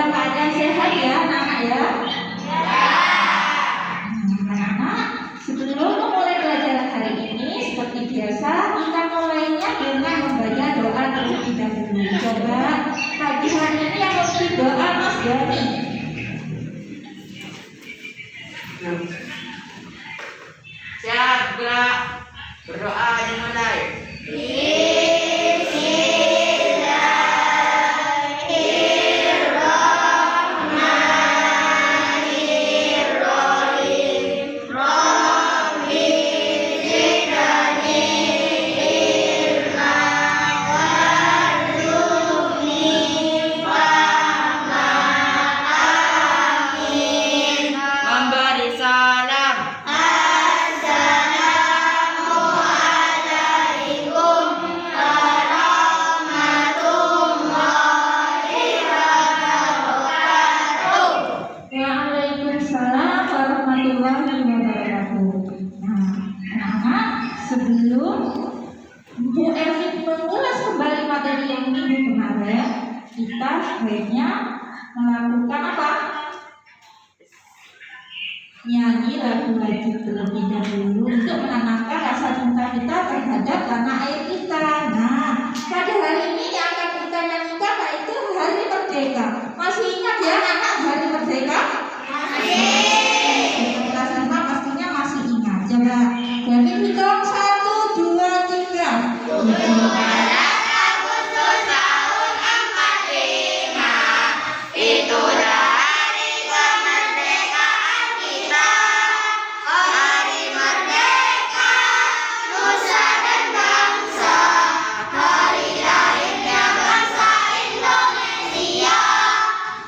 dalam keadaan sehat ya anak-anak ya. Anak-anak, sebelum memulai pelajaran hari ini, seperti biasa kita mulainya dengan membaca doa terlebih dahulu. Coba pagi hari ini yang memberi doa Mas Dani. Siap, gerak. Berdoa dimulai. Memberi salam. Waalaikumsalam warahmatullahi wabarakatuh. Nah, anak-anak, sebelum Bu Elvin mengulas kembali materi yang minggu kemarin, kita sebaiknya melakukan apa? Nyanyi lagu-lagu terlebih dahulu untuk menanamkan rasa cinta kita terhadap tanah air kita. Nah, pada hari ini yang akan kita nyanyikan yaitu Hari Merdeka. Masih ingat ya anak Hari Merdeka? Kelas 5 pastinya masih ingat. Coba dari hitung 1, 2, 3. 17 Agustus tahun 45. Itulah hari kemerdekaan kita. Hari merdeka nusa dan bangsa. Hari lahirnya bangsa Indonesia.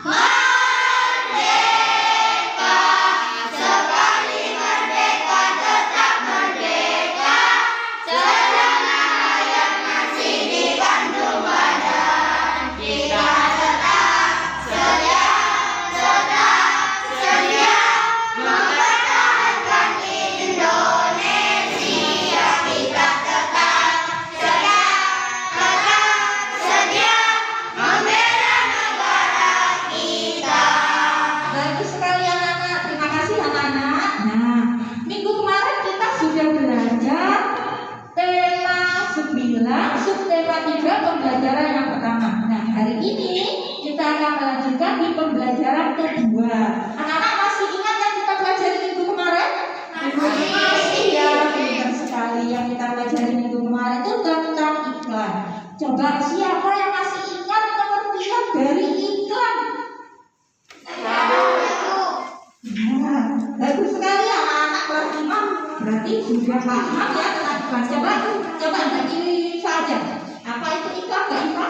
Merdeka, sekali merdeka tetap merdeka. Selama hayat masih dikandung badan, kita tetap sedia mempertahankan Indonesia. Kita tetap sedia membela negara kita. Bagus sekali anak-anak, terima kasih anak-anak. Nah, minggu kemarin kita sudah belajar tema 9, subtema 3 pembelajaran yang pertama. Nah, hari ini kita akan melanjutkan di pembelajaran kedua. Anak-anak masih ingat yang kita pelajari minggu kemarin? Masih ya, benar sekali. Yang kita pelajari minggu kemarin itu tentang iklan. Coba siapa yang masih ingat pengertian dari iklan? Nah, bagus sekali ya anak kelas 5. Berarti sudah paham ya tentang iklan. Coba bagi saja. Apa itu iklan, Mbak Iva?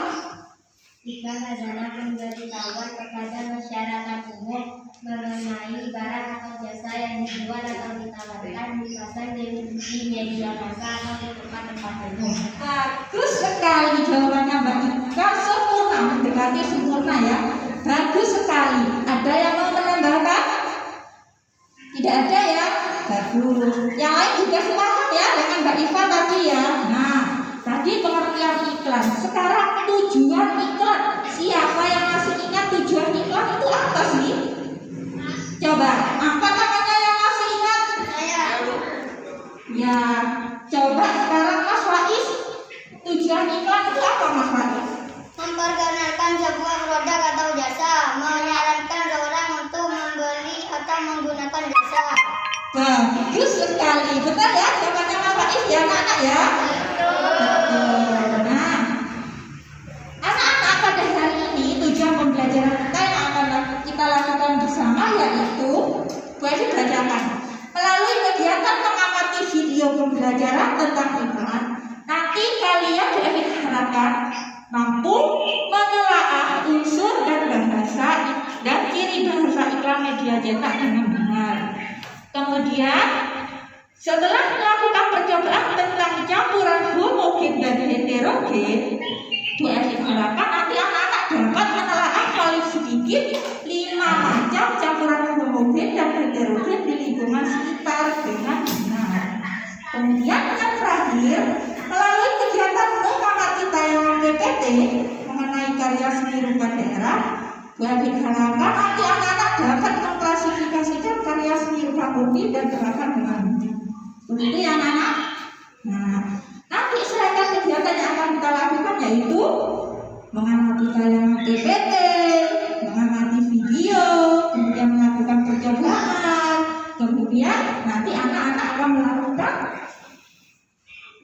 Iklan adalah pemberitahuan kepada masyarakat umum mengenai barang atau jasa yang dijual atau ditawarkan, dipasang di media massa atau di tempat-tempat umum. Bagus sekali jawabannya Mbak Ika, sempurna, mendekati sempurna ya. Bagus sekali. Ada yang mau menambahkan? Tidak ada ya? Bagus. Yang lain juga sepakat ya dengan Mbak Iva tadi ya. Nah, tadi pengertian iklan. Sekarang tujuan iklan. Siapa yang masih ingat tujuan iklan itu apa sih? Coba, apa namanya yang masih ingat? Ya, coba sekarang Mas Faiz. Tujuan iklan itu apa Mas Faiz? Memperkenalkan sebuah produk atau jasa, menyarankan orang untuk membeli atau menggunakan jasa. Bagus sekali. Betul ya jawabannya Mas Faiz ya anak-anak ya? Betul. Nah, anak-anak pada hari ini tujuan pembelajaran kita yang akan kita lakukan bersama yaitu boleh dibacakan. Melalui kegiatan mengamati video pembelajaran tentang iklan, nanti kalian diharapkan mampu menelaah unsur dan bahasa dan ciri bahasa iklan media cetak dengan benar. Kemudian setelah melakukan percobaan tentang campuran homogen dan heterogen, Bu Elvin harapkan nanti anak-anak dapat menelaah paling sedikit 5 macam campuran homogen dan heterogen di lingkungan sekitar dengan benar. Kemudian yang terakhir, melalui kegiatan mengamati tayangan PPT mengenai karya seni rupa daerah, Bagi harapkan nanti anak-anak dapat mengklasifikasikan karya seni rupa bumi dan gerakan dengannya. Begitu ya anak-anak. Nah, nanti serangkaian kegiatan yang akan kita lakukan yaitu mengamati tayangan TPT, mengamati video, kemudian melakukan percobaan, kemudian nanti anak-anak akan melakukan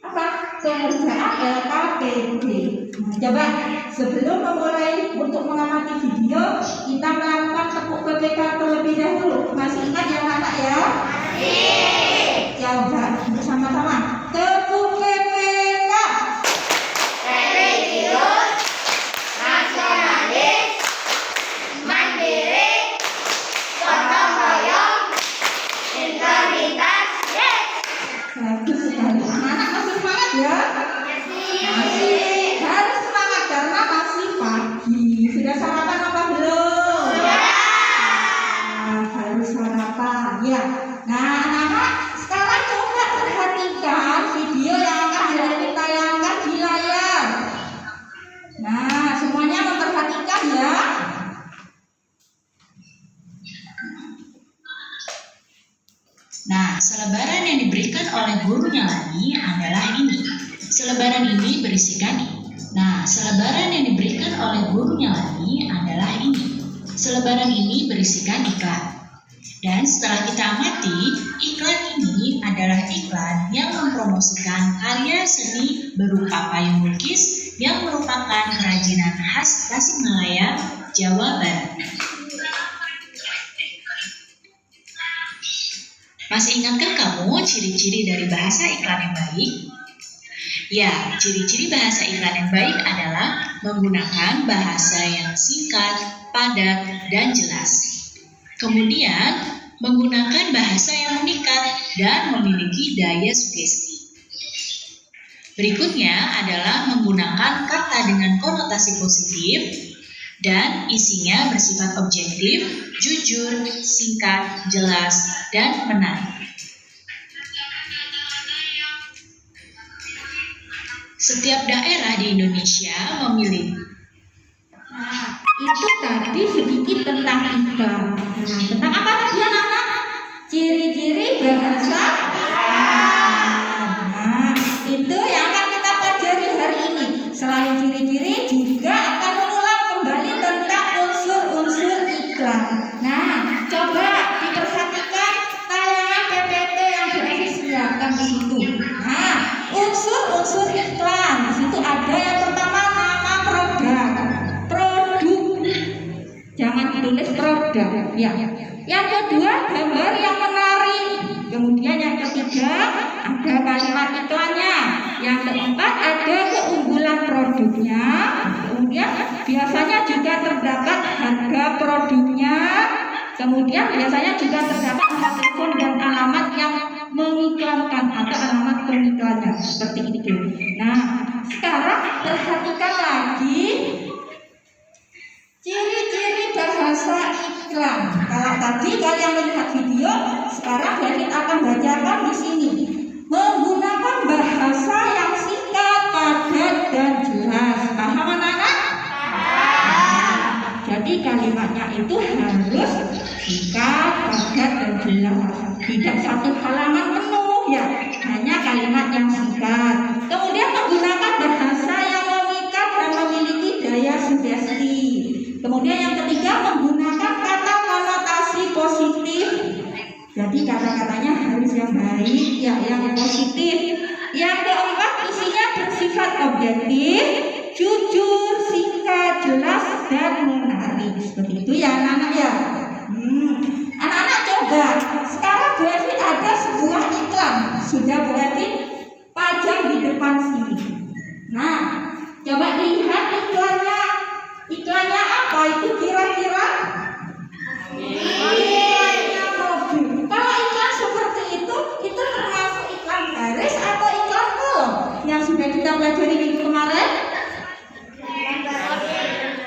apa? Pengerjaan LKPD. Nah, coba sebelum memulai untuk mengamati video, kita melakukan tepuk PPK terlebih dahulu. Masih ingat ya anak ya? Coba bersama-sama tepuk PPK. Religius, nasionalis, mandiri, gotong royong, integritas, yes. Bagus sekali. Anak-anak masih semangat ya? Masih harus semangat karena masih pagi. Sudah sarapan apa belum? Nah, harus sarapan ya. Nah, anak-anak sekarang coba perhatikan video yang akan ditayangkan di layar. Nah, semuanya memperhatikan ya. Nah, selebaran yang diberikan oleh gurunya lagi adalah ini. Selebaran ini berisikan selebaran yang diberikan oleh gurunya lagi adalah ini. Selebaran ini berisikan iklan. Dan setelah kita amati, iklan ini adalah iklan yang mempromosikan karya seni berupa payung lukis yang merupakan kerajinan khas Tasikmalaya, Jawa Barat. Masih ingatkah kamu ciri-ciri dari bahasa iklan yang baik? Ya, ciri-ciri bahasa iklan yang baik adalah menggunakan bahasa yang singkat, padat, dan jelas. Kemudian, menggunakan bahasa yang memikat dan memiliki daya sugesti. Berikutnya adalah menggunakan kata dengan konotasi positif dan isinya bersifat objektif, jujur, singkat, jelas, dan menarik. Setiap daerah di Indonesia memiliki. Nah, itu tadi sedikit tentang iklan. Nah, tentang apa tadi anak-anak? Ciri-ciri bahasa iklan. Nah, itu yang akan kita pelajari hari ini. Selain ciri-ciri juga akan mengulang kembali tentang unsur-unsur iklan. Nah, coba diperhatikan tayangan PPT yang sudah disediakan di situ. Nah, unsur-unsur iklan. Di situ ada yang pertama nama produk. Jangan ditulis produk ya. Yang kedua gambar yang menarik. Kemudian yang ketiga ada kalimat iklannya. Yang keempat ada keunggulan produknya. Kemudian biasanya juga terdapat harga produknya. Kemudian biasanya juga terdapat nomor telepon dan alamat yang mengiklankan atau alamat pengiklannya seperti itu. Nah, sekarang perhatikan lagi ciri-ciri bahasa iklan. Kalau tadi kalian melihat video, sekarang David akan bacakan di sini. Menggunakan bahasa yang singkat, padat, dan jelas. Paham anak-anak? Jadi kalimatnya itu harus singkat, padat, dan jelas. Tidak satu halaman penuh ya, hanya kalimat yang singkat. Kemudian menggunakan bahasa yang memikat dan memiliki daya sugesti. Kemudian yang ketiga menggunakan kata konotasi positif. Jadi kata-katanya harus yang baik, ya, yang positif. Yang keempat isinya bersifat objektif, jujur, singkat, jelas, dan menarik. Seperti itu ya anak-anak ya. Anak-anak coba. Sekarang Bu Evin ada sebuah iklan. Sudah Bu Evin pajang di depan sini. Nah, coba lihat iklannya. Iklannya apa itu kira-kira? Iklannya mobil. Kalau iklan seperti itu termasuk iklan baris atau iklan kolom yang sudah kita pelajari minggu kemarin?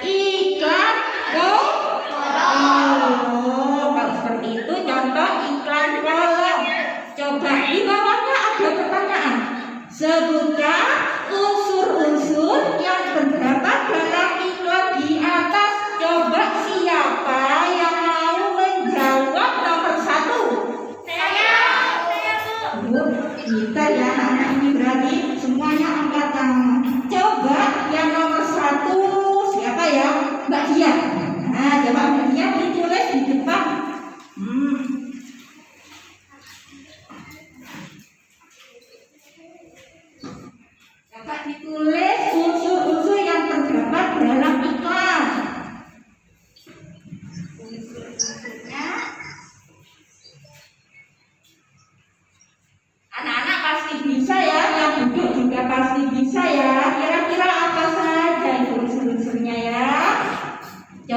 Iklan kolom. Kalau seperti itu contoh iklan kolom. Coba di bawahnya ada pertanyaan. Sebutkan unsur-unsur yang terdapat dalam iklan di atas. Coba siapa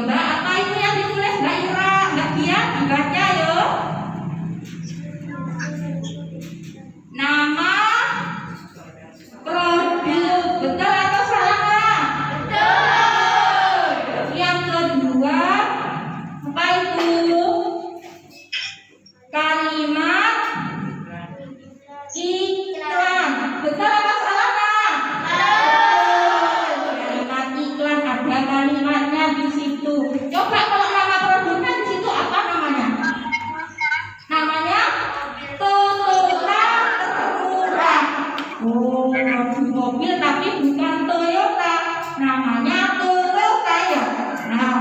Coba apa itu yang ditulis Mbak Ira? Mbak Dian dibaca yuk. Nama produk, betul atau salah? Betul. Yang kedua, apa itu? Kalimat iklan, betul apa salah? Betul. Kalimat iklan ada kalimatnya di situ. Coba kalau nama produknya di situ apa namanya? Namanya Toyota termurah. Oh, mobil tapi bukan Toyota, namanya Toyota ya. Nah,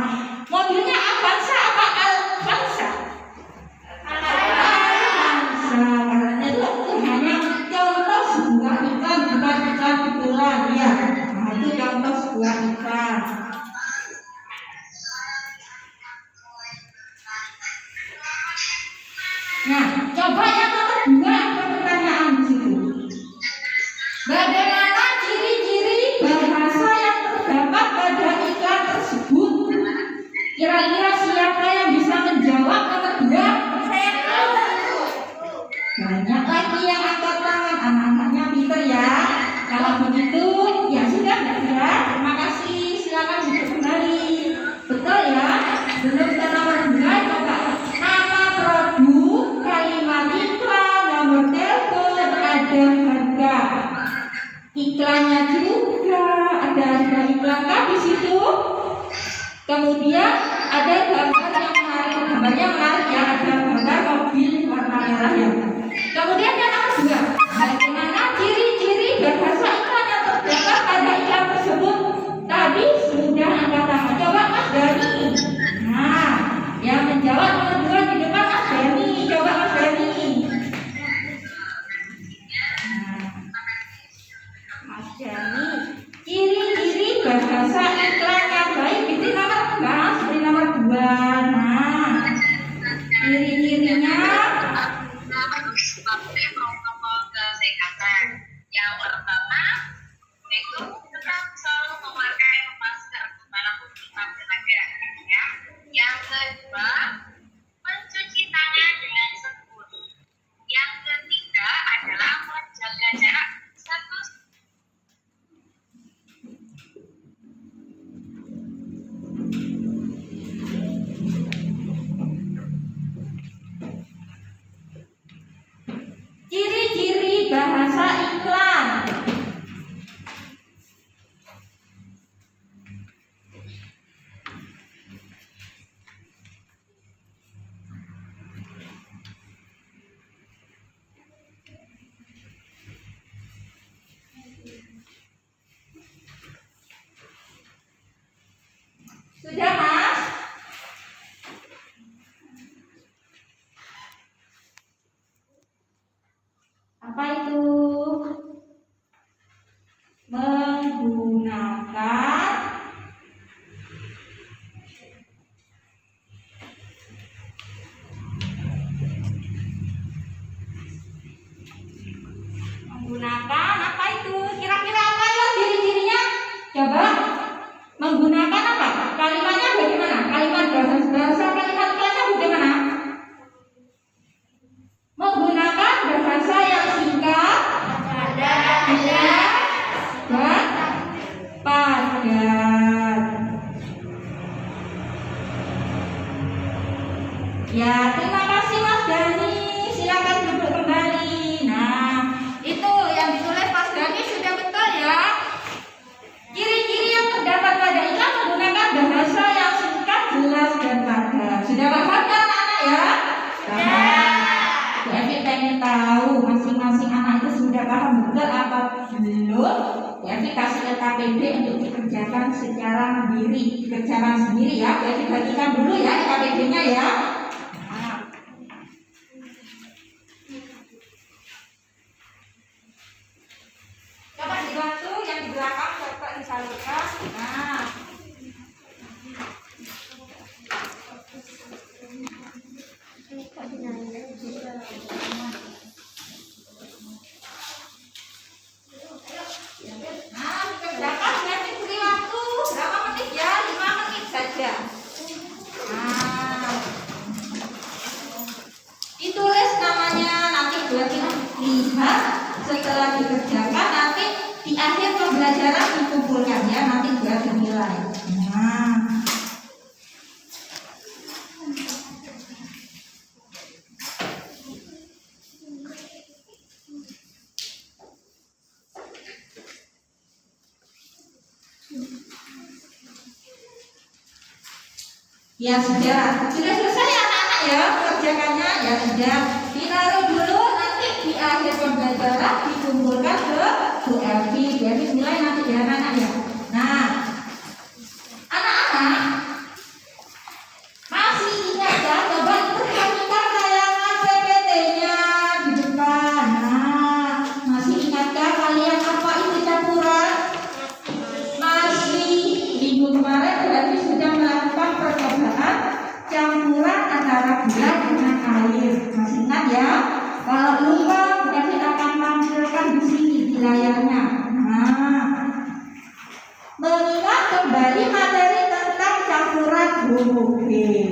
mobilnya Avanza apa Alvanza? Avanza. Karena itu hanya contoh sebuah iklan, bukan iklan betulan ya. Nah, itu contoh sebuah iklan. Nah, coba yang kedua ada pertanyaan di situ. Bagaimana ciri-ciri bahasa yang terdapat pada iklan tersebut? Kira-kira siapa yang bisa menjawab nomor 2? Banyak lagi yang angkat tangan, anak-anaknya pinter ya. Kalau begitu, ya sudah ya. Terima kasih, silakan duduk kembali. Betul ya? Belum ke nomor 2, coba nama produk, kalimat iklan, nomor telepon, ada harga iklannya juga, ada harga iklan kan di situ. Kemudian ada gambar yang menarik, gambarnya menarik ya, ada gambar mobil warna merah ya. Kemudian yang nomor 2, bagaimana ciri-ciri bahasa iklan yang terdapat pada iklan tersebut? Tadi sudah angkat tangan. Coba Mas Dani. Nah, yang menjawab nomor 2 di depan Mas Dani. Coba Mas Dani. Nah, Mas Dani, ciri-ciri bahasa iklan yang baik itu nomor Mas, di nomor 2. Nah, ciri-cirinya protokol kesehatan. Yang pertama itu tetap selalu memakai masker walaupun kita berada, ya. Yang kedua, mencuci tangan dengan sabun. Yang ketiga adalah menjaga jarak 1. ciri-ciri bahasa iklan. Sudah Mas? Apa itu? Menggunakan apa itu? Kira-kira apa ya ciri-cirinya? Coba menggunakan apa? Kalimatnya bagaimana? Kalimat bahasa kalimat iklannya bagaimana? Menggunakan bahasa yang singkat, jelas, dan padat. Ya, terima kasih Mas Dani. Silakan duduk kembali. Nah, itu yang ditulis Mas Dani sudah betul ya. Ciri-ciri yang terdapat pada iklan menggunakan bahasa yang singkat, jelas, dan padat. Sudah paham kan anak-anak ya? Bu Evi pengen tahu masing-masing anak itu sudah paham betul apa belum? Bu Evi kasih LKPD untuk dikerjakan secara mandiri, dikerjakan sendiri ya. Bu Evi bagikan dulu ya LKPD-nya ya. Nah. Coba dibantu yang di belakang coba disalurkan. Nah. Nah, dikerjakan nanti beri waktu berapa menit ya? 5 menit saja. berarti lihat setelah dikerjakan nanti di akhir pembelajaran dikumpulkan ya, nanti biar dinilai. Nah, ya sudah selesai anak-anak ya mengerjakannya ya sudah ditaruh dulu, nanti di akhir pembelajaran dikumpulkan ke Bu Elvi, jadi mulai nanti ya anak-anak ya. Nah, anak-anak masih ingat ya, coba perhatikan tayangan PPT-nya di depan. Nah, masih ingatkah kalian apa itu campuran? Masih minggu kemarin berarti sudah melakukan percobaan campuran antara gula dengan air. Masih ingat ya? Kalau lupa berarti akan tampilkan di sini di layarnya. Nah, mengingat kembali materi tentang campuran homogen.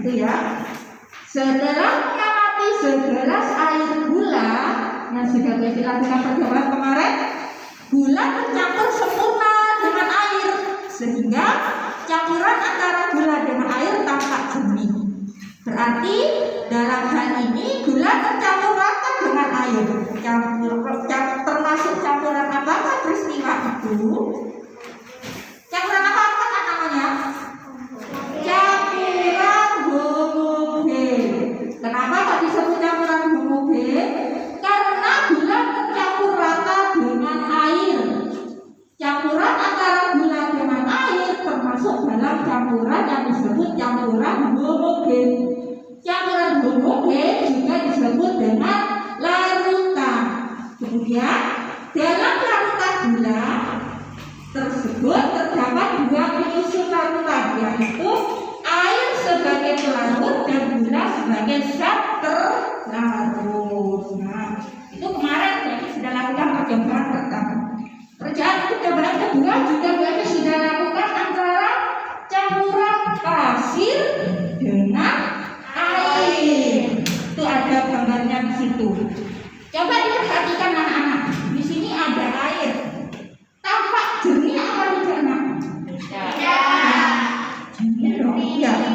Itu ya. Setelah mengamati segelas air gula yang sudah dilakukan percobaan kemarin, gula tercampur sempurna dengan air sehingga campuran antara gula dengan air tampak jernih. Berarti dalam hal ini gula tercampur rata dengan air. Termasuk campuran apakah peristiwa itu? Campuran apa namanya? Campuran homogen. Kenapa kok disebut campuran homogen? Karena gula tercampur rata dengan air. Campuran antara gula dengan air termasuk dalam campuran yang disebut campuran homogen. Campuran homogen juga disebut dengan larutan. Kemudian dalam larutan gula tersebut terdapat dua penyusun larutan, yaitu air sebagai pelarut dan gula sebagai zat terlarut. Nah, itu kemarin jadi sudah lakukan percobaan pertama. Percobaan kedua juga berarti sudah lakukan antara campuran pasir dengan air. Itu ada gambarnya di situ. Coba diperhatikan anak-anak. Di sini ada air. Tampak jernih apa tidak, Nak? Iya.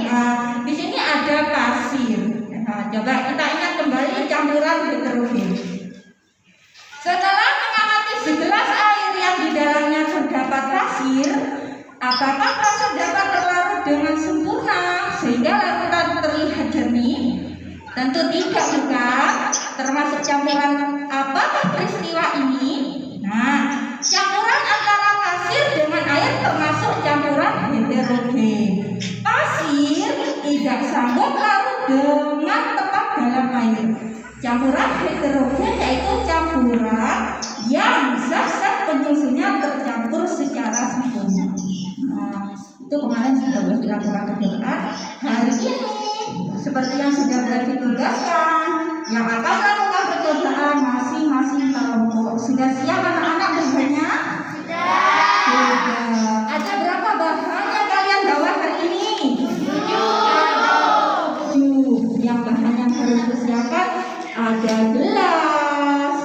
Nah, di sini ada pasir. Nah, coba kita ingat kembali campuran heterogen. Setelah mengamati segelas air yang di dalamnya terdapat pasir, apakah pasir dapat terlarut dengan sempurna sehingga larutan terlihat jernih? Tentu tidak, bukan. Termasuk campuran apakah peristiwa ini? Nah, campuran antara pasir dengan air termasuk campuran heterogen. Pasir tidak sanggup larut dengan tepat dalam air. Campuran heterogen yaitu campuran yang zat-zat penyusunnya tercampur secara sempurna. Nah, itu kemarin sudah dilakukan percobaan. Hari ini seperti yang sudah ditugaskan, yang akan melakukan percobaan masing-masing kelompok. Sudah siap anak-anak bertanya? Sudah. Ada berapa bahan yang kalian bawa hari ini? 7. Yang bahan yang harus disiapkan ada gelas,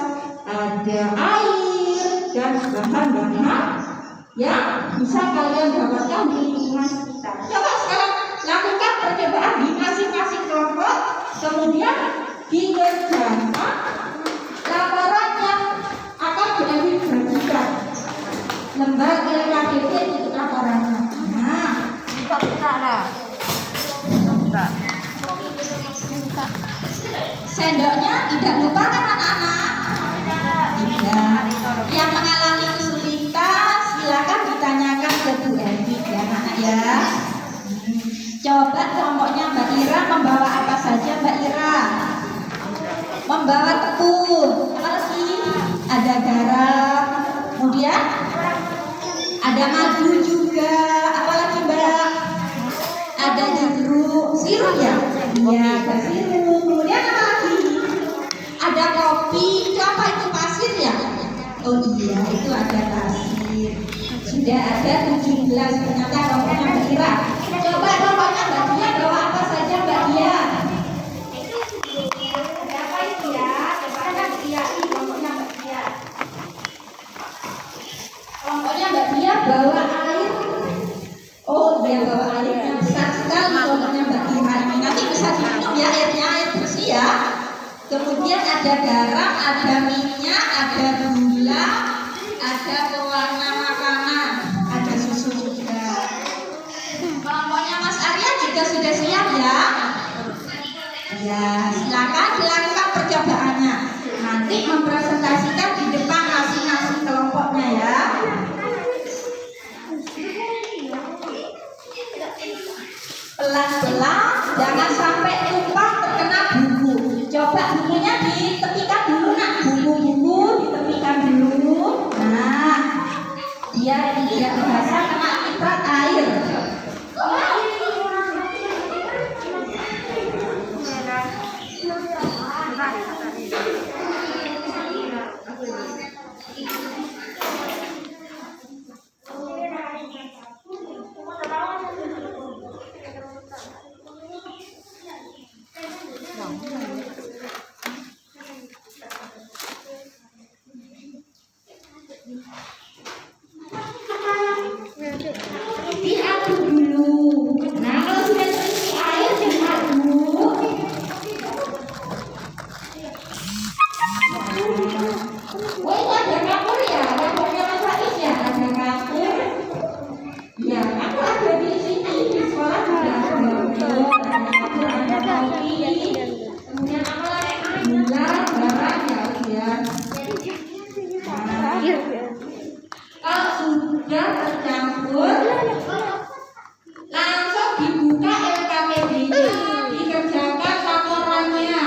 ada air, dan bahan-bahan yang bisa kalian dapatkan di lingkungan sekitar. Coba sekarang lakukan percobaan di masing-masing kelompok, kemudian dikerjakan laporan yang akan dibagikan. Lembar LKPP itu laporannya. Nah, sendoknya tidak lupa kan anak-anak? Tidak. Yang mengalami kesulitan silakan ditanyakan ke Bu Elvi ya anak ya. Coba kelompoknya Mbak Ira membawa apa saja Mbak Ira? Membawa tepung, apa lagi? Ada garam, kemudian ada madu juga, apalagi Mbak? Ada jeruk, sirup ya? Iya, ada sirup. Kemudian apa lagi? Ada kopi, itu apa itu pasir ya? Oh iya, itu ada pasir. Sudah ada 17 ternyata kelompoknya Mbak Ira. Coba kelompoknya Mbak Dia bawa apa saja Mbak Dia? Ada apa itu ya? Pokoknya Mbak Dia bawa air. Oh, dia bawa airnya besar sekali. Pokoknya Mbak Dia ini nanti bisa diminum ya, airnya air bersih ya. Kemudian ada garam, ada minyak, ada gula, ada pewarna makanan, ada susu juga. Kelompoknya Mas Arya juga sudah siap ya? Ya, silakan dilakukan percobaannya. Nanti mempresentasikan di depan masing-masing kelompoknya ya. Pelan-pelan, jangan sampai tumpah terkena buku. Coba bukunya ditepikan dulu nak, buku-buku ditepikan dulu. Nah, biar tidak basah kena nitrat air. Diaduk dulu. Nah, kalau sudah terisi air diaduk. Oh, itu ada kapur ya? Kapurnya Mas Faiz ya? Ada kapur. Ya, kapur ada di sini. Di sekolah juga ada kapur, ada kopi. Kemudian apa lagi? Gula, garam ya. Kalau sudah tercampur, langsung dibuka LKPD-nya, dikerjakan laporannya.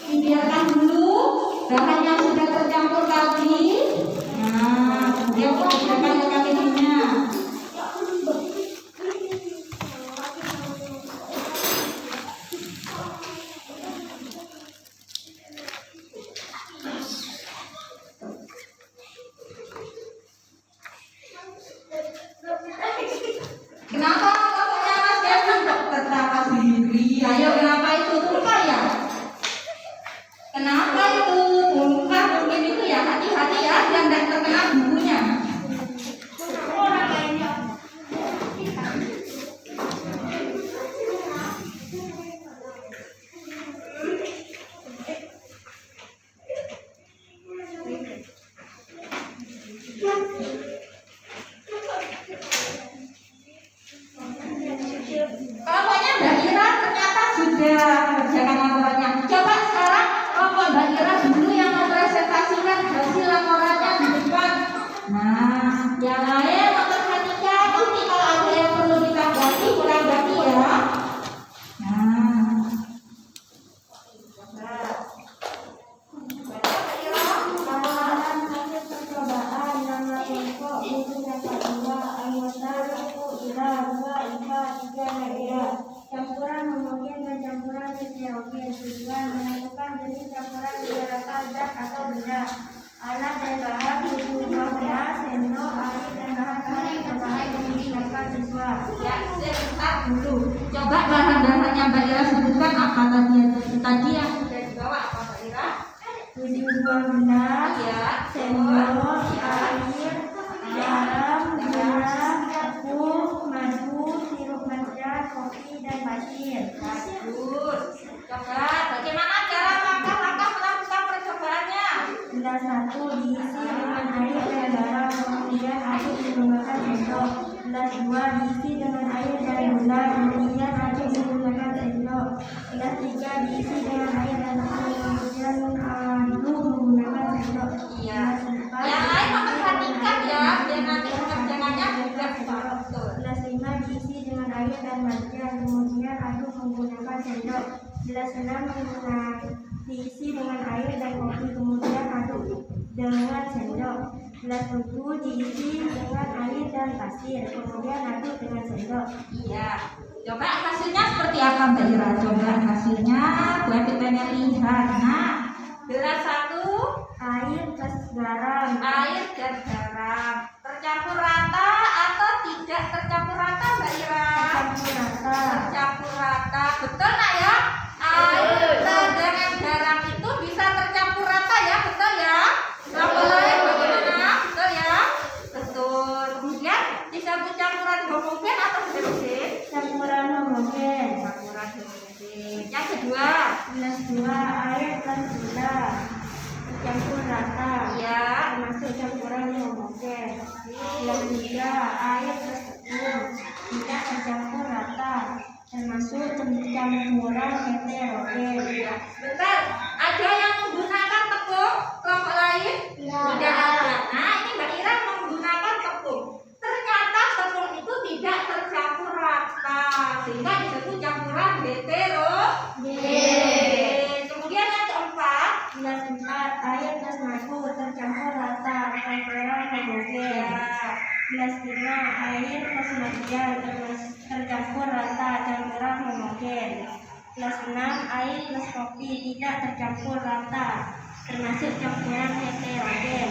Dibiarkan dulu bahan yang sudah tercampur tadi. Nah, kemudian dikerjakan LKPD-nya. Kenapa pokoknya Mas Kevin kok tertawa sendiri? Ayo, kenapa itu tumpah ya? Kenapa itu tumpah? Mungkin itu ya, hati-hati ya, biar tidak terkena bukunya. Kelompoknya Mbak Ira ternyata sudah mengerjakan laporannya. Coba sekarang kelompok Mbak Ira dulu yang mempresentasikan hasil laporannya di depan. Nah, yang lain memperhatikan. Nanti kalau ada yang perlu ditanggapi, kurang ganti ya. Nah, Laporan hasil percobaan nama kelompok buku dapat 2 anggota buku IPA 2 IPA 3 daerah. Campuran homogen dan campuran heterogen. Tujuan menentukan jenis campuran rata zat atau benda. Alat dan bahan buku 12 sendok air dan bahan-bahan tambahan yang digunakan siswa. ya, sebentar dulu. Coba bahan-bahannya Mbak Ira sebutkan apa tadi? Tadi yang sudah dibawa apa Mbak Ira? 12 Ya, sendok air, garam, gula, tepung, madu, sirup matcha, kopi, dan pasir. bagus. Coba bagaimana cara langkah-langkah melakukan percobaannya? Gelas 1 diisi dengan air dan garam, kemudian aduk menggunakan sendok. Gelas 2 diisi dengan air dan gula, kemudian aduk menggunakan sendok. Gelas 3 diisi dengan air dan tepung, kemudian aduk menggunakan sendok. Iya. Gelas 4 Yang lain memperhatikan ya, biar nanti pengerjaannya juga betul. Gelas 5 diisi dengan air dan matcha, kemudian aduk menggunakan sendok. Gelas 6 diisi dengan air dan kopi, kemudian aduk dengan sendok. Gelas 7 diisi dengan air dan pasir, kemudian aduk dengan sendok. Iya. Coba hasilnya seperti apa Mbak Ira? Coba hasilnya buat kita lihat. Nah, gelas 1 Air plus garam. air dan garam tercampur rata atau tidak tercampur rata Mbak Ira? Campur rata. Tercampur rata, betul nak ya? Air dengan garam itu termasuk campuran heterogen. Bentar, ada yang menggunakan tepung kelompok lain? Tidak ada. Nah, ini Mbak Ira menggunakan tepung. Ternyata tepung itu tidak tercampur rata, sehingga disebut campuran heterogen. Kemudian yang keempat, Gelas 4, air plus madu tercampur rata, campuran homogen. Gelas 5, air plus material tercampur rata, campuran homogen. Gelas 6, air plus kopi tidak tercampur rata, termasuk campuran heterogen.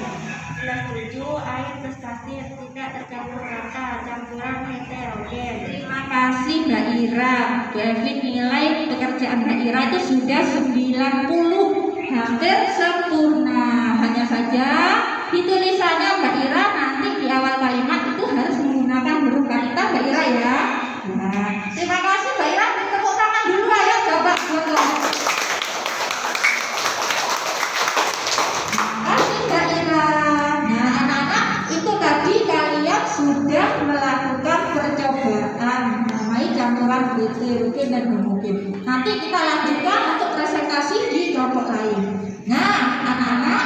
Gelas 7, air plus pasir tidak tercampur rata, campuran heterogen. terima kasih Mbak Ira. Bu Evin nilai pekerjaan Mbak Ira itu sudah 90, hampir sempurna. Hanya saja di tulisannya Mbak Ira nanti di awal kalimat itu harus menggunakan huruf kapital Mbak Ira ya. Nah, terima kasih Mbak Ira. Tepuk tangan dulu ayo coba foto. Kasih Mbak Ira. Nah, anak-anak itu tadi kalian sudah melakukan percobaan namanya campuran heterogen dan homogen. Nanti kita lanjutkan untuk presentasi di kelompok lain. Nah, anak-anak,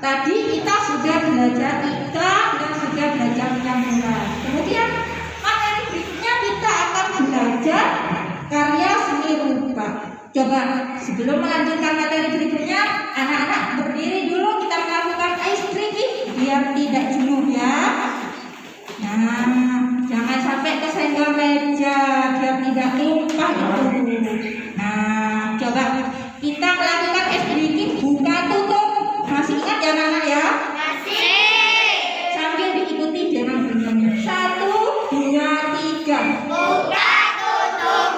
tadi kita sudah belajar ikat dan sudah belajar campuran. Kemudian materi berikutnya kita akan belajar karya seni rupa. Coba sebelum melanjutkan materi berikutnya, anak-anak berdiri dulu, kita melakukan ice breaking biar tidak jenuh ya. Nah, jangan sampai kesenggol meja biar tidak tumpah itu. Nah, coba kita melakukan ice breaking buka tutup. Masih ingat ya anak-anak ya? Sambil diikuti dengan bunyinya. 1, 2, 3. Buka tutup,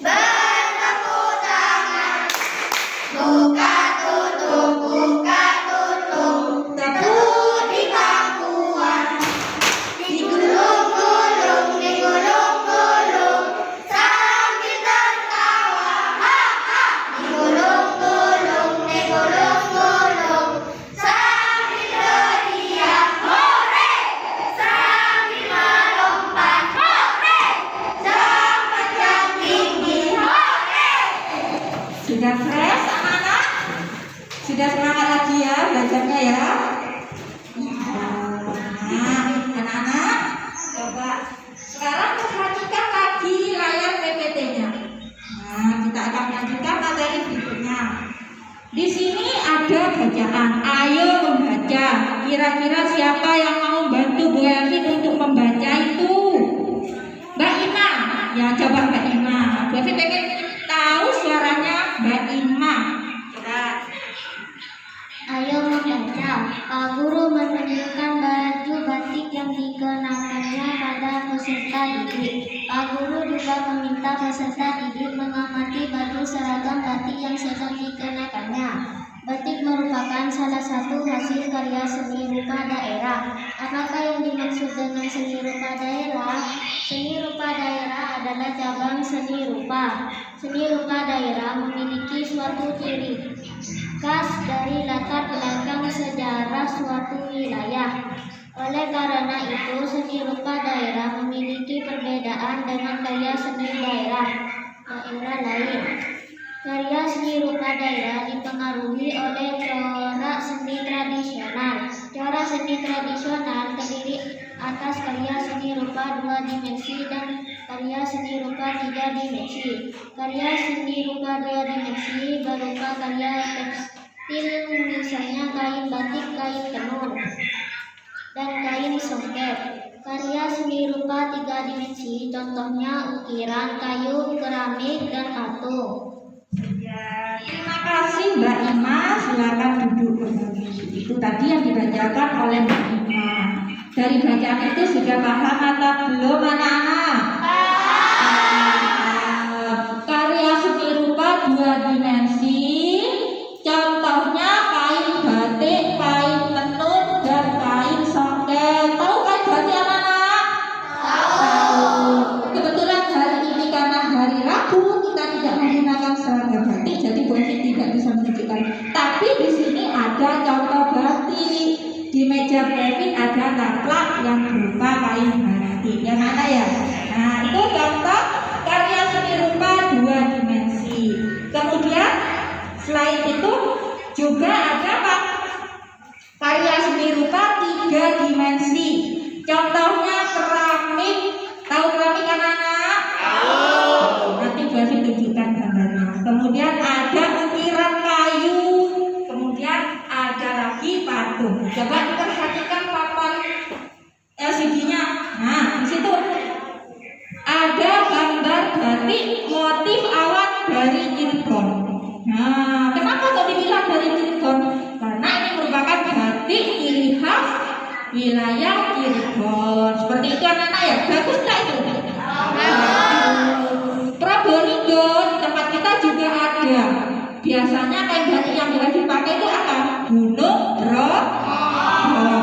bertepuk tangan. Buka tutup, Tepuk di pangkuan. Digulung-gulung, sambil tertawa. Ha ha. Digulung-gulung, sambil teriak hore, sambil melompat hore, cepat yang tinggi hore. Sudah fresh anak-anak? Sudah semangat lagi ya belajarnya ya? Nah, anak-anak, coba sekarang perhatikan lagi layar PPT-nya. Nah, kita akan lanjutkan materi berikutnya. Di sini ada bacaan. Ayo membaca. Kira-kira siapa yang mau bantu Bu Evin untuk membaca itu? Mbak Ima. Ya, coba Mbak Ima. Bu Evin pengen tahu suaranya Mbak Ima. Coba. Ayo membaca. Pak Guru menunjukkan baju batik yang dikenakannya pada peserta didik. Pak Guru juga meminta peserta didik mengamati baju seragam batik yang sedang dikenakannya. Batik merupakan salah satu hasil karya seni rupa daerah. Apakah yang dimaksud dengan seni rupa daerah? Seni rupa daerah adalah cabang seni rupa. Seni rupa daerah memiliki suatu ciri khas dari latar belakang sejarah suatu wilayah. Oleh karena itu, seni rupa daerah memiliki perbedaan dengan karya seni daerah lain. Karya seni rupa daerah dipengaruhi oleh corak seni tradisional. Corak seni tradisional terdiri atas karya seni rupa 2 dimensi dan karya seni rupa 3 dimensi. Karya seni rupa 2 dimensi berupa karya tekstil, misalnya kain batik, kain tenun, dan kain songket. Karya seni rupa 3 dimensi contohnya ukiran, kayu, keramik, dan patung. Ya, terima kasih Mbak Ima. Silakan duduk kembali. Itu tadi yang dibacakan oleh Mbak Ima. Dari bacaan itu sudah paham atau belum anak-anak? Karya seni rupa 2 dimensi contohnya kain batik, kain tenun, dan kain songket. Tahu kain batik anak-anak? Tahu. Kebetulan hari ini karena hari Rabu kita tidak menggunakan seragam batik, jadi Bu Evin tidak bisa menunjukkan. Tapi di sini ada contoh batik. Di meja Bu Evin ada taplak yang berupa kain batik. Yang mana ya? Nah, itu contoh karya seni rupa 2 dimensi. Kemudian selain itu juga ada apa? Karya seni rupa 3 dimensi. Contohnya keramik. Tahu keramik anak-anak? Nanti Bafi tunjukkan gambarnya. Kemudian ada ukiran kayu. Kemudian ada lagi patung. Coba diperhatikan papan LCD-nya. Nah, di situ ada gambar batik motif awan dari Cirebon. Nah, kenapa kok dibilang dari Cirebon? Karena ini merupakan batik ciri khas wilayah Cirebon. Seperti itu anak-anak ya. Bagus nggak itu? Probolinggo di tempat kita juga ada. Biasanya kain batik yang boleh dipakai itu apa? Gunung Bromo.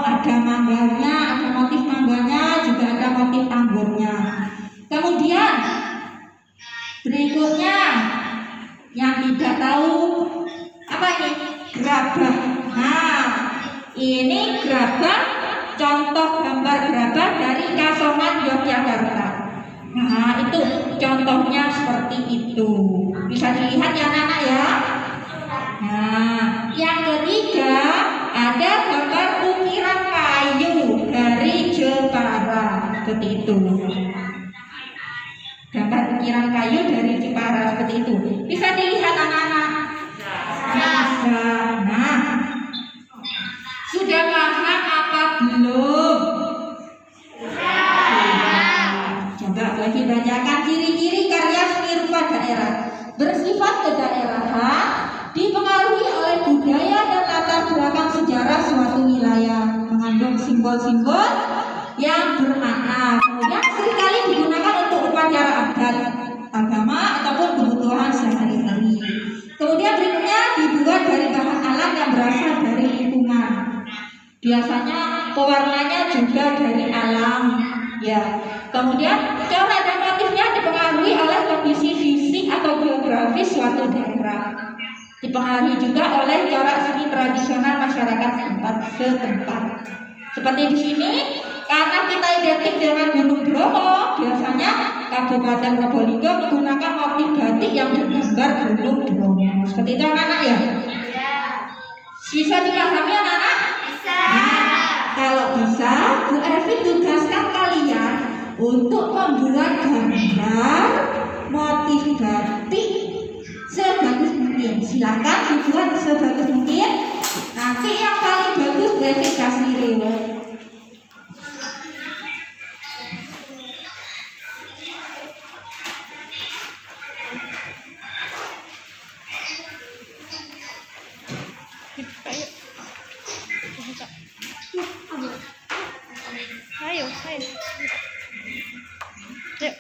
Ada mangganya, ada motif mangganya, juga ada motif tambunnya. Kemudian berikutnya yang tidak tahu apa ini? Gerabah. Nah, ini gerabah, contoh gambar gerabah dari Kasongan Yogyakarta. Nah, itu contohnya seperti itu. Bisa dilihat ya anak-anak ya. Nah, yang ketiga ada gambar ukiran kayu dari Jepara. Seperti itu. Gambar ukiran kayu dari Jepara seperti itu. Bisa dilihat anak-anak. Nah, sudah paham apa belum? Coba lagi bacakan ciri-ciri karya seni rupa daerah. Bersifat kedaerahan, dipengaruhi oleh budaya dan latar belakang sejarah suatu wilayah, mengandung simbol-simbol yang bermakna. Kemudian seringkali digunakan untuk upacara adat, agama ataupun kebutuhan sehari-hari. Kemudian berikutnya dibuat dari bahan alam yang berasal dari lingkungan. Biasanya pewarnanya juga dari alam, ya. Kemudian corak dan motifnya dipengaruhi oleh kondisi fisik atau geografis suatu daerah. Dipengaruhi juga oleh corak seni tradisional masyarakat setempat. Seperti di sini, karena kita identik dengan Gunung Bromo, biasanya Kabupaten Probolinggo menggunakan motif batik yang bergambar Gunung Bromo. Seperti itu anak-anak ya? Bisa dipahami anak-anak? Bisa. Nah, kalau bisa, Bu Evi tugaskan kalian untuk membuat gambar motif batik sebagus mungkin. Silakan dibuat sebagus mungkin. Nanti yang paling bagus Bu Evi kasih reward. Ayo. Yuk.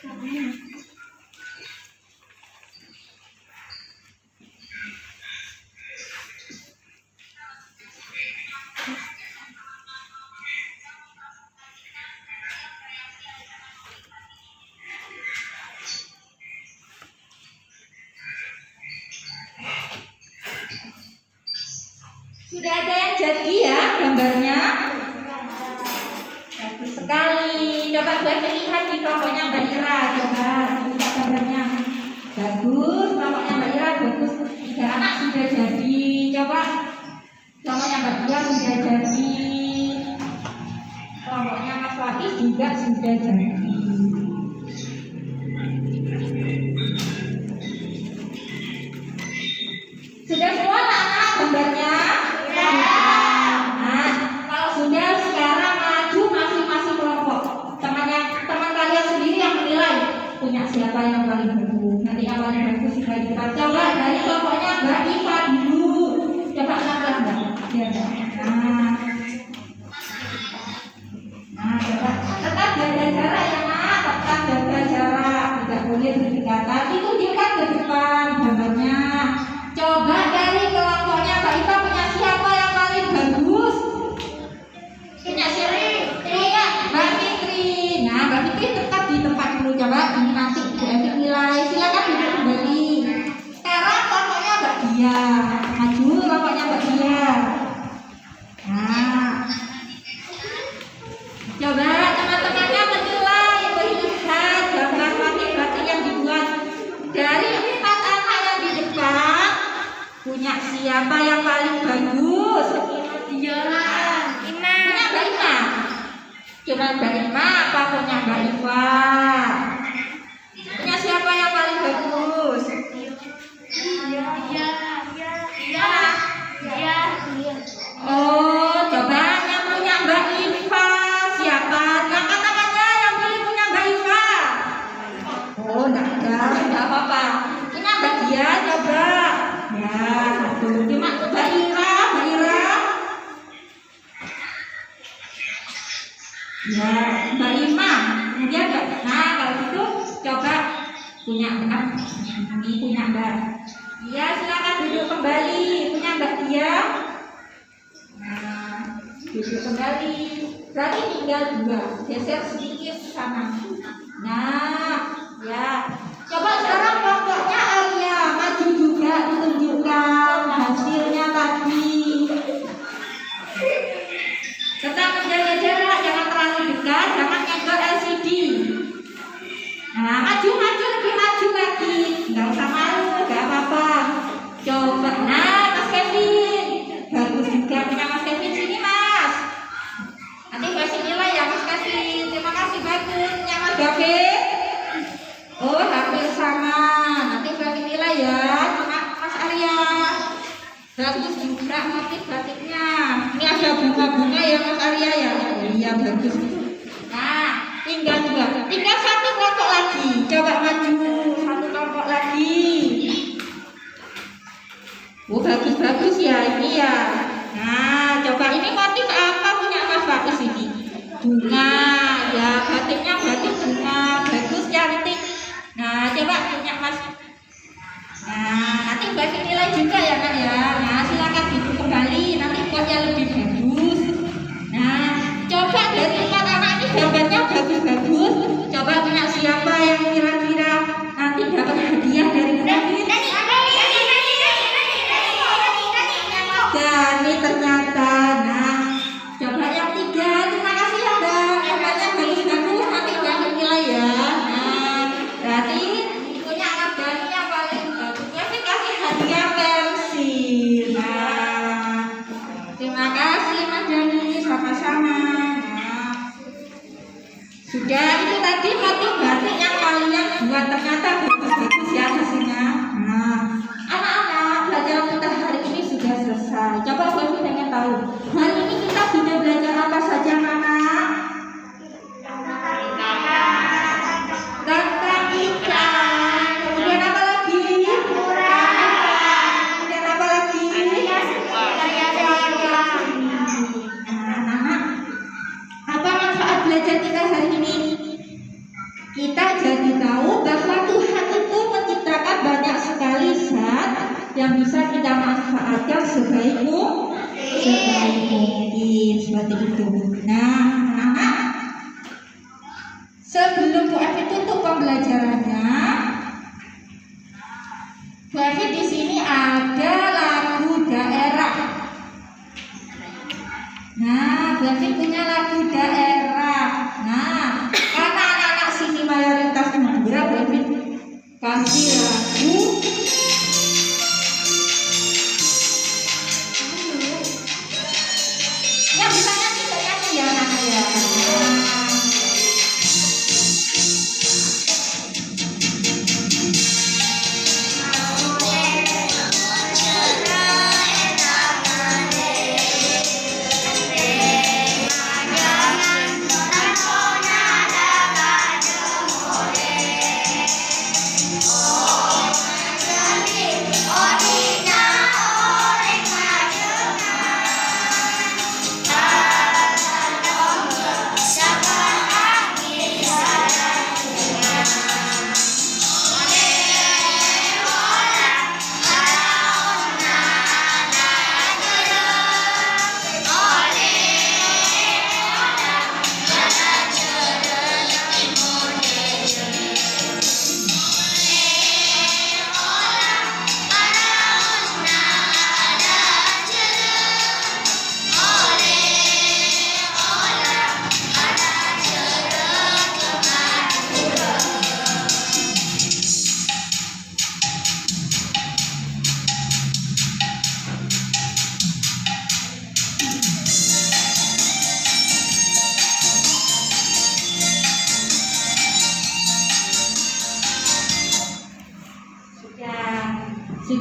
Sudah ada yang jadi ya gambarnya? Bagus sekali. Coba buat lihat di kelompoknya Mbak Ira. Coba lihat gambarnya. Bagus, kelompoknya Mbak Ira bagus. 3 anak sudah jadi. Coba kelompoknya Mbak Ira sudah jadi. Kelompoknya Mas Wahid juga sudah jadi. Sudah semua anak-anak gambarnya? Nah, kalau sudah sekarang maju masing-masing kelompok. Teman kalian sendiri yang menilai punya siapa yang paling bagus. Nanti yang paling bagus kita coba dari kelompoknya Mbak Iva dulu. Coba pelan-pelan Mbak. Biar Nah, coba tetap jaga jarak ya Nak. Tetap jaga jarak. Tidak boleh berdekatan. Ditunjukkan ke depan gambarnya. Coba dari kelompoknya Mbak Iva punya siapa yang paling bagus? Punya Siri, punya Mbak Fitri. Nah, Mbak Fitri tetap di tempat dulu. Coba ini nanti Bu Evi nilai. Silakan duduk kembali. Sekarang kelompoknya Mbak Dia. Maju kelompoknya Mbak Dia. Nah, coba teman-temannya menilai Punya siapa yang paling bagus? Iya. Punya Mbak Ima. Coba Mbak Ima apa punya Mbak Iva? Punya siapa yang paling bagus? Oh, coba yang punya Mbak Iva siapa? Angkat tangannya yang pilih punya Mbak Iva. Oh, enggak apa-apa. Punya Mbak Dia coba. Ya, satu. Cuma Mbak Ira. Ya, Mbak Ima. Kemudian Mbak. Nah, kalau gitu coba punya Mbak. Ini punya Mbak. Ya, silakan duduk kembali. Punya Mbak Dia. Nah, duduk kembali. Berarti tinggal dua. Geser sedikit ke sana. Nah, ya. Coba sekarang kelompoknya Arya maju juga ditunjukkan hasilnya tadi. Tetap menjaga jarak, jangan terlalu dekat, jangan nyenggol LCD. Nah, maju lebih maju lagi. Nggak usah malu, nggak apa-apa. Coba, nah Mas Kevin, bagus juga punya Mas Kevin, sini Mas. Nanti kasih nilai ya Mas Kevin. Terima kasih bagus punya Mas David. Oh, hampir sama. Nanti kasih nilai ya, cuma Mas Arya. Bagus juga motif batiknya. Ini ada bunga-bunga ya Mas Arya ya. Iya bagus. Nah, tinggal satu kelompok lagi. Coba maju satu kelompok lagi. Oh, bagus ya ini ya. Nah, coba ini motif apa punya Mas Bagus ini? Bunga ya, batiknya batik bunga, bagus cantik. Nah, coba punya Mas. Nah, nanti bagi nilai juga ya Kak ya. Nah, silakan duduk kembali, nanti buatnya lebih bagus. Nah, coba dari 4 anak ini gambarnya bagus-bagus. Coba punya siapa yang kira-kira nanti dapat hadiah dari Kevin? Dani ternyata. Nah, coba yang 3. Terima kasih ya Mbak. Gambarnya bagus-bagus, nanti bagi nilai ya. Nah, berarti punya anak Dani yang paling bagus. Kevin kasih hadiah pensil. Nah, terima kasih Mas Dani, sama-sama. Nah, sudah itu tadi motif batik yang kalian buat, ternyata bagus-bagus ya hasilnya. Nah, anak-anak belajar kita hari ini sudah selesai. Coba Kevin pengen tahu hari ini kita sudah belajar apa saja anak? Tentang ikan. Kemudian apa lagi? Kemudian apa lagi? Anak-anak, apa manfaat belajar kita hari ini? Kita jadi tahu bahwa Tuhan itu menciptakan banyak sekali zat yang bisa kita manfaatkan sebaik mungkin, seperti itu. Nah, anak-anak, sebelum Bu Evi tutup pembelajarannya, Bu Evi di sini ada lagu daerah. Nah, Bu Evi punya lagu daerah. Nah, karena anak-anak sini mayoritas Madura, Bu Evi kasih lagu yang bisa nyanyi ya anak ya.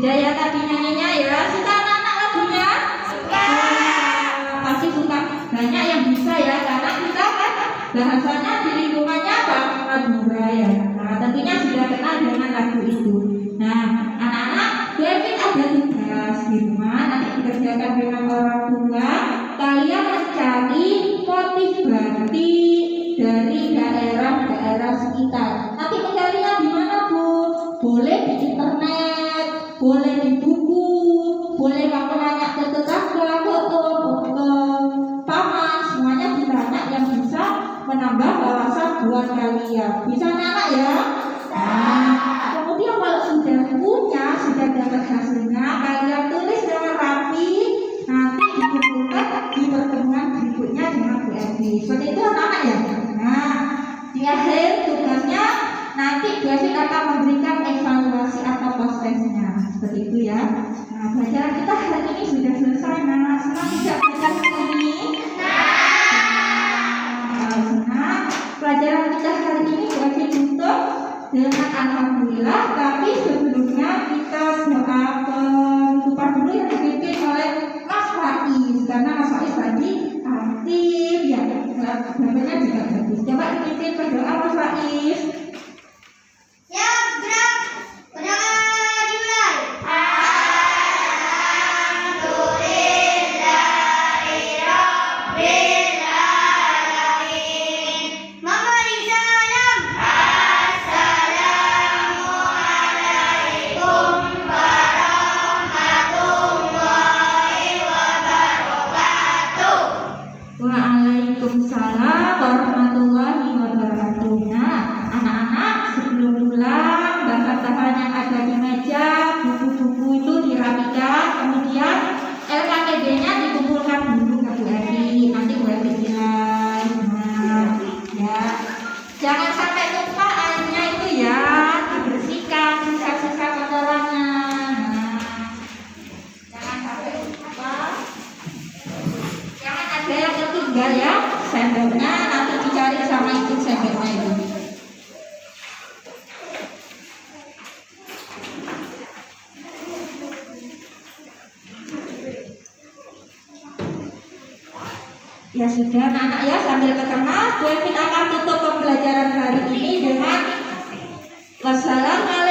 Sudah ya tadi nyanyinya ya. Suka anak-anak lagunya? Suka. Pasti suka. Banyak yang bisa ya karena kita kan bahasanya di lingkungannya Madura ya. Nah, tentunya sudah kenal dengan lagu itu. Nah, anak-anak, Kevin ada tugas di rumah. Nanti dikerjakan dengan orang tua. Kalian mencari motif batik dari daerah-daerah sekitar. Nanti mencarinya di mana, Bu? Boleh di internet, boleh di buku, boleh kamu nanya ke tetangga, ke paman, semuanya ditanya yang bisa menambah wawasan buat kalian. Bisa anak ya? Nah, kemudian kalau sudah punya, sudah dapat hasilnya, kalian tulis dengan rapi. Nanti dikumpulkan di pertemuan berikutnya dengan Bu Evi. Seperti itu anak-anak ya. Nah, di akhir tugasnya nanti Bu Evi akan memberikan evaluasi atau prosesnya. Seperti itu ya. Nah, pelajaran kita hari ini sudah selesai. Nah, senang tidak belajar hari ini? Senang. Pelajaran kita hari ini Bu Evi tutup dengan alhamdulillah. Tapi sebelumnya kita doa penutupan dulu yang dipimpin oleh Mas Faiz, karena Mas Faiz tadi aktif ya, gambarnya juga bagus. Coba dipimpin berdoa Mas Faiz. Ya, gerak. Berdoa dimulai. Waalaikumsalam warahmatullahi wabarakatuh. Nah, anak-anak sebelum pulang, bahan-bahan yang ada di meja, buku-buku itu dirapikan, kemudian LKTB-nya dikumpulkan dulu ke Bu Evi. Nanti Bu Evi nilai. Nah, ya, jangan sampai lupa airnya itu ya, dibersihkan sisa-sisa kotorannya. Nah, jangan sampai lupa. Jangan ada yang ketinggal ya, sendoknya nanti dicari sama ibu sendoknya itu. Ya sudah anak-anak ya, sambil ketemu Bu Evi akan tutup pembelajaran hari ini dengan wassalamualaikum